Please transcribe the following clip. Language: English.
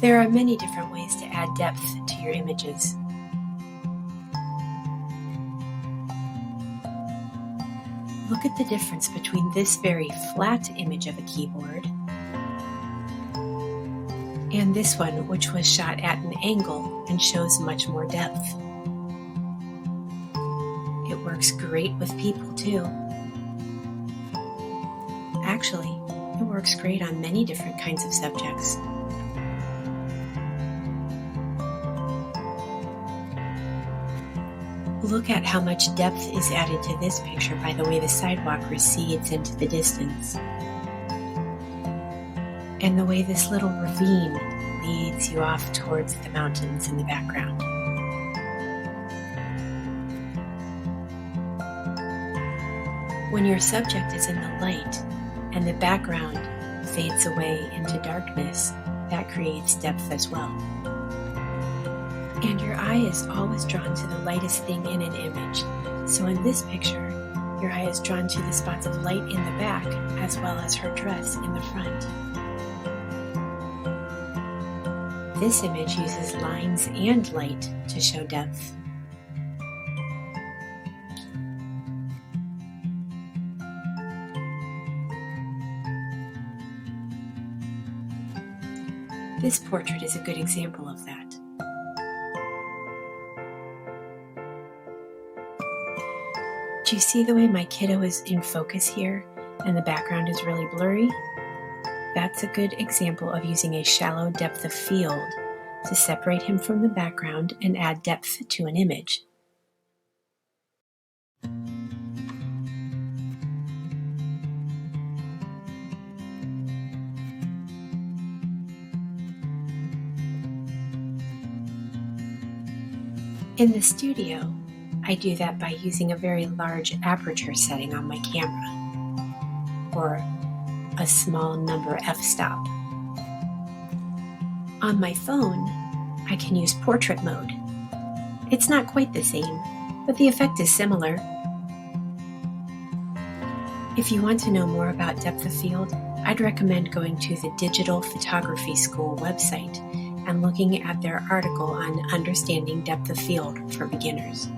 There are many different ways to add depth to your images. Look at the difference between this very flat image of a keyboard and this one, which was shot at an angle and shows much more depth. It works great with people too. Actually, it works great on many different kinds of subjects. Look at how much depth is added to this picture by the way the sidewalk recedes into the distance, and the way this little ravine leads you off towards the mountains in the background. When your subject is in the light and the background fades away into darkness, that creates depth as well. And your eye is always drawn to the lightest thing in an image. So in this picture, your eye is drawn to the spots of light in the back as well as her dress in the front. This image uses lines and light to show depth. This portrait is a good example of that. Do you see the way my kiddo is in focus here and the background is really blurry? That's a good example of using a shallow depth of field to separate him from the background and add depth to an image. In the studio, I do that by using a very large aperture setting on my camera, or a small number f-stop. On my phone, I can use portrait mode. It's not quite the same, but the effect is similar. If you want to know more about depth of field, I'd recommend going to the Digital Photography School website and looking at their article on understanding depth of field for beginners.